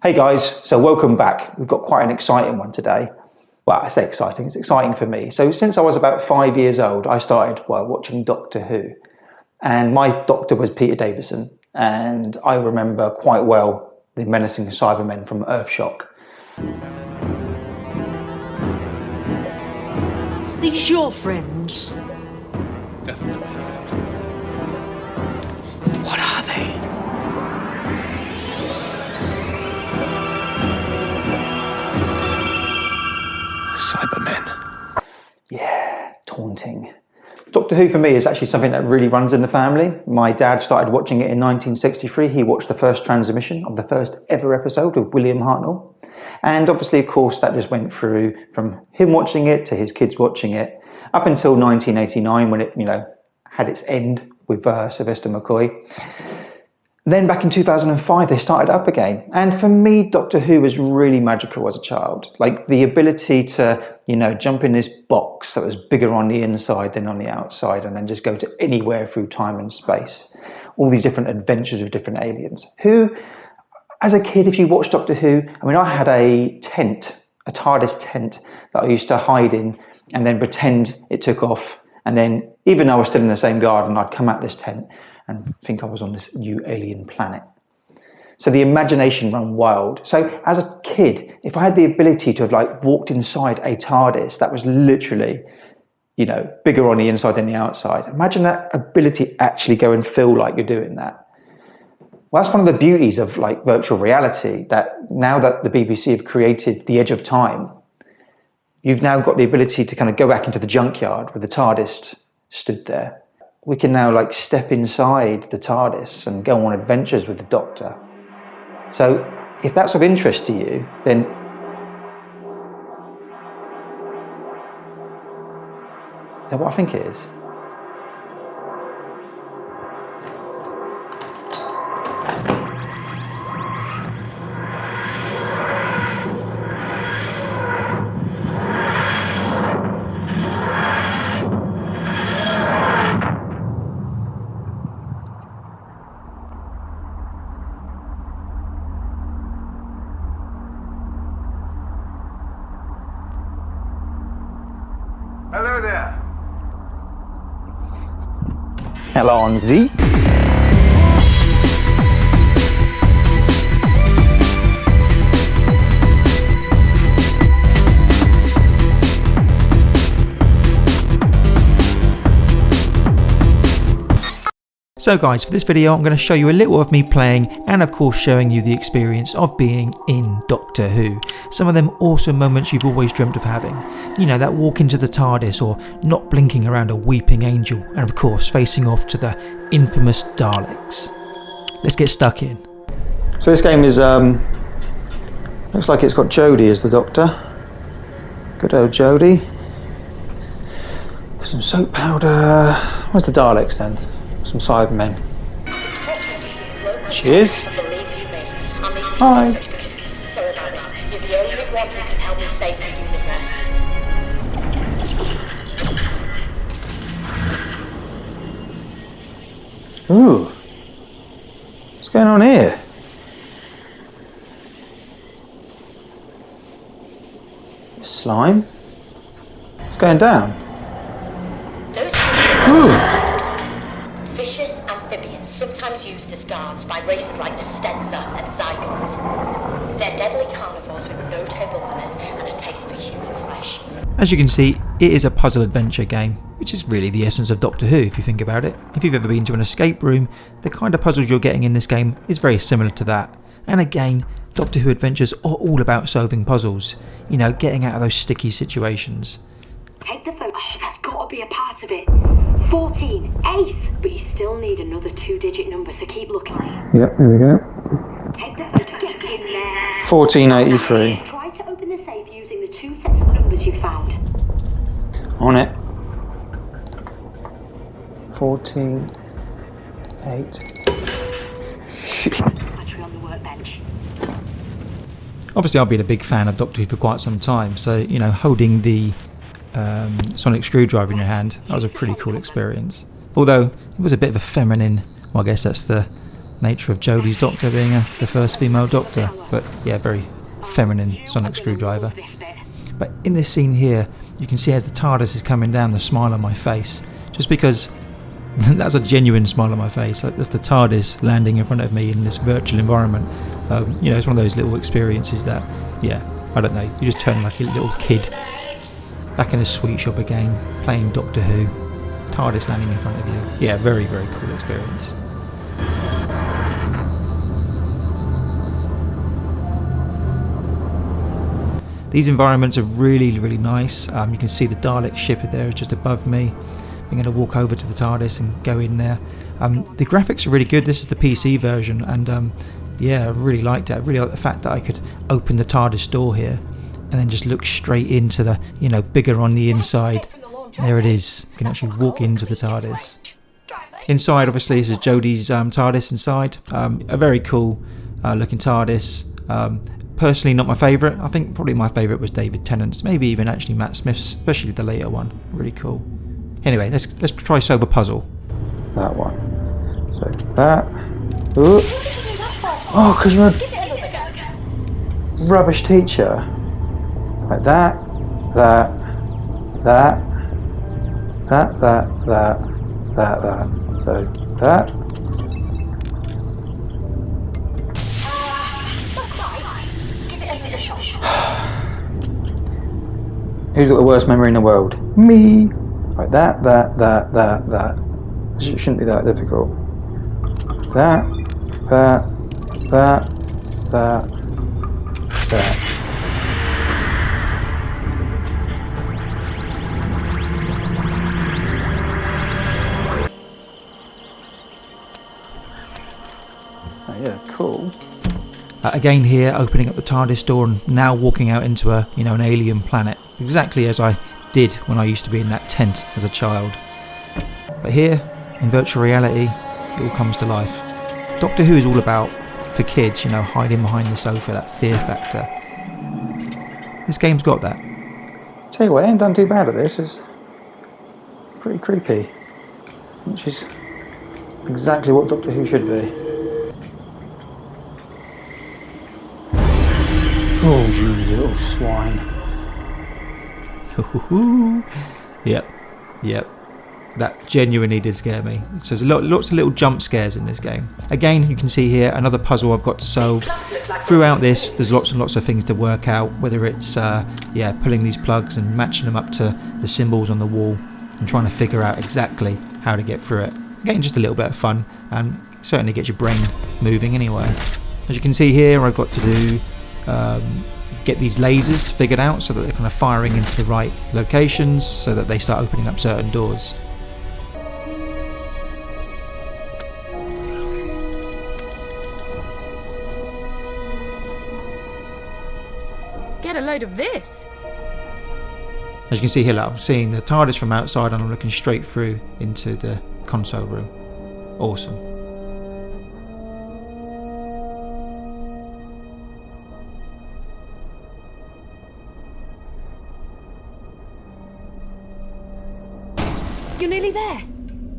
Hey guys, so welcome back. We've got quite an exciting one today. Well, I say exciting, it's exciting for me. So since I was about 5 years old, I started watching Doctor Who. And my doctor was Peter Davison. And I remember quite well the menacing Cybermen from Earthshock. Are these your friends? Definitely not. What are they? Cybermen. Yeah, taunting. Doctor Who for me is actually something that really runs in the family. My dad started watching it in 1963. He watched the first transmission of the first ever episode of William Hartnell. And obviously, of course, that just went through from him watching it to his kids watching it up until 1989 when it, had its end with Sylvester McCoy. Then back in 2005, they started up again. And for me, Doctor Who was really magical as a child. Like the ability to, jump in this box that was bigger on the inside than on the outside and then just go to anywhere through time and space. All these different adventures with different aliens. Who, as a kid, if you watched Doctor Who, I had a tent, a Tardis tent that I used to hide in and then pretend it took off. And then even though I was still in the same garden, I'd come out this tent and think I was on this new alien planet. So the imagination ran wild. So as a kid, if I had the ability to have walked inside a TARDIS that was literally, bigger on the inside than the outside, imagine that ability actually go and feel like you're doing that. Well, that's one of the beauties of virtual reality, that now that the BBC have created the edge of time, you've now got the ability to kind of go back into the junkyard where the TARDIS stood there. We can now step inside the TARDIS and go on adventures with the Doctor. So if that's of interest to you, then is that what I think it is? Hello there. Hello on Z. So guys, for this video I'm going to show you a little of me playing and of course showing you the experience of being in Doctor Who. Some of them awesome moments you've always dreamt of having. That walk into the TARDIS or not blinking around a weeping angel and of course facing off to the infamous Daleks. Let's get stuck in. So this game is, looks like it's got Jodie as the Doctor. Good old Jodie. Some soap powder. Where's the Daleks then? Some Cybermen. Cheers. Hi. Because, sorry about this, you're the only one who can help me save the universe. Ooh. What's going on here? Slime? What's going down? Those creatures vicious amphibians, sometimes used as guards by races like the Stenza and Zygons. They're deadly carnivores with no table manners and a taste for human flesh. As you can see, it is a puzzle adventure game, which is really the essence of Doctor Who if you think about it. If you've ever been to an escape room, the kind of puzzles you're getting in this game is very similar to that. And again, Doctor Who adventures are all about solving puzzles, getting out of those sticky situations. Take the phone. Oh, that's got to be a part of it. 14. Ace! But you still need another 2-digit number, so keep looking. Yep, here we go. Take the photo. Get in there. 1483. Try to open the safe using the 2 sets of numbers you found. On it. 14, 8. Battery on the workbench. Obviously, I've been a big fan of Doctor Who for quite some time, so, holding the sonic screwdriver in your hand, that was a pretty cool experience. Although, it was a bit of a feminine, well, I guess that's the nature of Jodie's doctor being the first female doctor, but yeah, very feminine sonic screwdriver. But in this scene here, you can see as the TARDIS is coming down, the smile on my face, just because that's a genuine smile on my face. That's the TARDIS landing in front of me in this virtual environment. You know, it's one of those little experiences that, yeah, I don't know, you just turn like a little kid back in a sweet shop again, playing Doctor Who, TARDIS landing in front of you. Yeah, very, very cool experience. These environments are really, really nice. You can see the Dalek ship there just above me. I'm going to walk over to the TARDIS and go in there. The graphics are really good. This is the PC version, and yeah, I really liked it. I really liked the fact that I could open the TARDIS door here and then just look straight into the, you know, bigger on the inside. There it is. You can actually walk into the TARDIS. Inside, obviously, this is Jodie's TARDIS inside. A very cool looking TARDIS. Personally, not my favourite. I think probably my favourite was David Tennant's, maybe even actually Matt Smith's, especially the later one. Really cool. Anyway, let's try solve a puzzle. That one. So that. Ooh. Oh, because you're a rubbish teacher. Like that. So that. Who's got the worst memory in the world? Me. Right, that. It shouldn't be that difficult. That. Oh, yeah, cool. Again here, opening up the TARDIS door and now walking out into an alien planet, exactly as I did when I used to be in that tent as a child. But here, in virtual reality, it all comes to life. Doctor Who is all about, for kids, hiding behind the sofa, that fear factor. This game's got that. Tell you what, I ain't done too bad at this. It's pretty creepy, which is exactly what Doctor Who should be. Oh, you little swine. Yep. That genuinely did scare me. So there's lots of little jump scares in this game. Again, you can see here another puzzle I've got to solve. Throughout this, there's lots and lots of things to work out, whether it's pulling these plugs and matching them up to the symbols on the wall and trying to figure out exactly how to get through it. Again, just a little bit of fun and certainly gets your brain moving anyway. As you can see here, I've got to do get these lasers figured out so that they're kind of firing into the right locations so that they start opening up certain doors. Get a load of this. As you can see here, I'm seeing the TARDIS from outside and I'm looking straight through into the console room. Awesome. You're nearly there.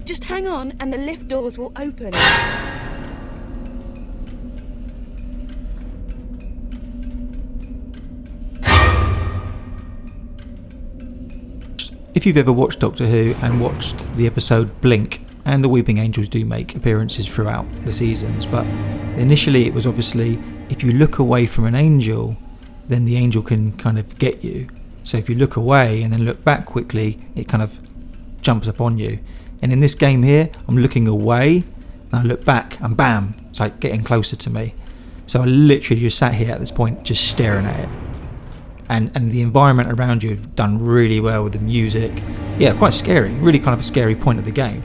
Just hang on and the lift doors will open. If you've ever watched Doctor Who and watched the episode Blink, and the Weeping Angels do make appearances throughout the seasons, but initially it was obviously if you look away from an angel, then the angel can kind of get you. So if you look away and then look back quickly, it kind of jumps up on you. And in this game here, I'm looking away and I look back and bam, it's like getting closer to me. So I literally just sat here at this point just staring at it. And the environment around you have done really well with the music. Yeah, quite scary, really kind of a scary point of the game.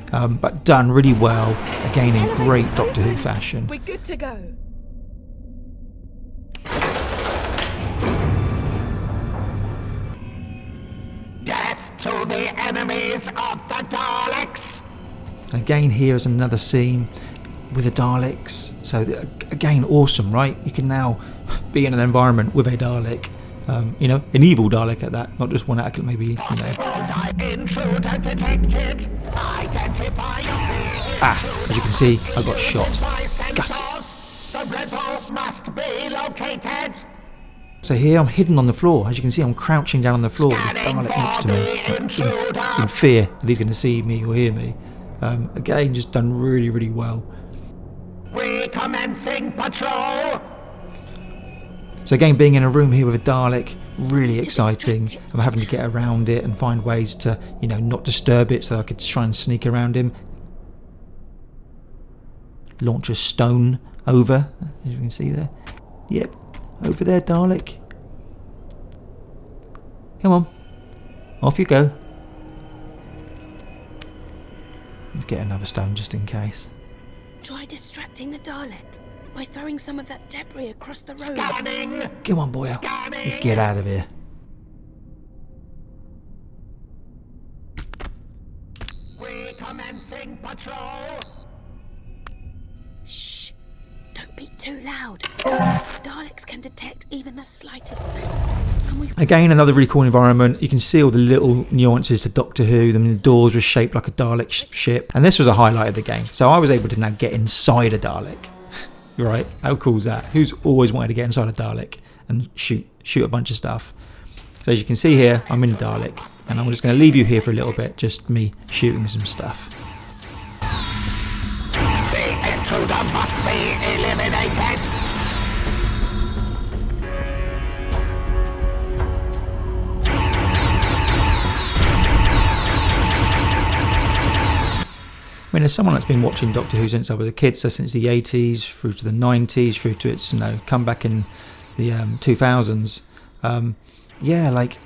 But done really well, again in great Doctor Who fashion. We're good to go. Death to the enemies of the Daleks! Again, here is another scene with the Daleks. So again, awesome, right? You can now be in an environment with a Dalek. An evil Dalek at that, not just one that maybe, Intruder detected. Identify your As you can see, I got shot. Gutted. The rebel must be located. So here I'm hidden on the floor. As you can see, I'm crouching down on the floor with a Dalek next to me, in fear that he's going to see me or hear me. Again, just done really, really well. Recommencing patrol. So again, being in a room here with a Dalek, really exciting. I'm having to get around it and find ways to, you know, not disturb it so I could try and sneak around him. Launch a stone over, as you can see there. Yep, over there, Dalek. Come on, off you go. Let's get another stone just in case. Try distracting the Dalek by throwing some of that debris across the road. Scanning. Come on, boy. Let's get out of here. Recommencing patrol. Shh! Don't be too loud. Daleks can detect even the slightest sound. And Again, another really cool environment. You can see all the little nuances to Doctor Who. The doors were shaped like a Dalek ship. And this was a highlight of the game. So I was able to now get inside a Dalek. Right? How cool is that? Who's always wanted to get inside a Dalek and shoot a bunch of stuff? So as you can see here, I'm in Dalek. And I'm just going to leave you here for a little bit. Just me shooting some stuff. The intruder must be eliminated. I mean, as someone that's been watching Doctor Who since I was a kid, so since the 80s through to the 90s, through to its, you know, comeback in the 2000s, yeah, like,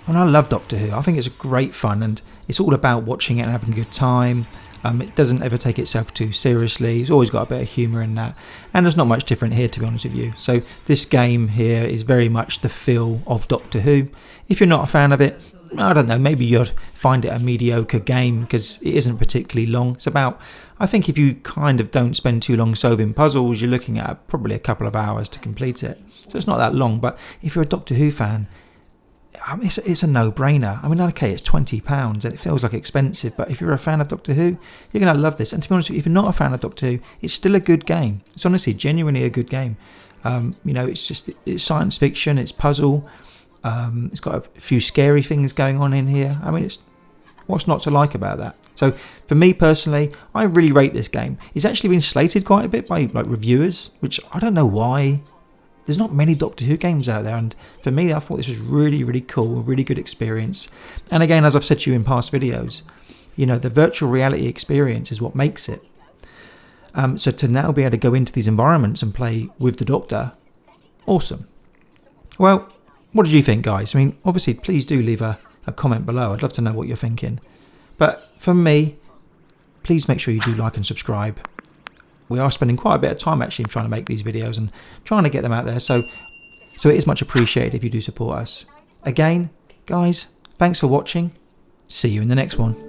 I love Doctor Who. I think it's great fun, and it's all about watching it and having a good time. It doesn't ever take itself too seriously. It's always got a bit of humour in that, and there's not much different here, to be honest with you. So this game here is very much the feel of Doctor Who. If you're not a fan of it, I don't know, maybe you'd find it a mediocre game because it isn't particularly long. It's about, I think if you kind of don't spend too long solving puzzles, you're looking at probably a couple of hours to complete it. So it's not that long, but if you're a Doctor Who fan, I mean, it's a no-brainer. I mean, okay, it's £20 and it feels like expensive, but if you're a fan of Doctor Who, you're going to love this. And to be honest with you, if you're not a fan of Doctor Who, it's still a good game. It's honestly, genuinely a good game. You know, it's science fiction, it's puzzle. It's got a few scary things going on in here. I mean, what's not to like about that? So for me personally, I really rate this game. It's actually been slated quite a bit by like reviewers, which I don't know why. There's not many Doctor Who games out there, and for me, I thought this was really, really cool, a really good experience. And again, as I've said to you in past videos, you know, the virtual reality experience is what makes it. So to now be able to go into these environments and play with the Doctor, awesome. Well, what did you think, guys? I mean, obviously, please do leave a comment below. I'd love to know what you're thinking. But for me, please make sure you do like and subscribe. We are spending quite a bit of time actually trying to make these videos and trying to get them out there. So it is much appreciated if you do support us. Again, guys, thanks for watching. See you in the next one.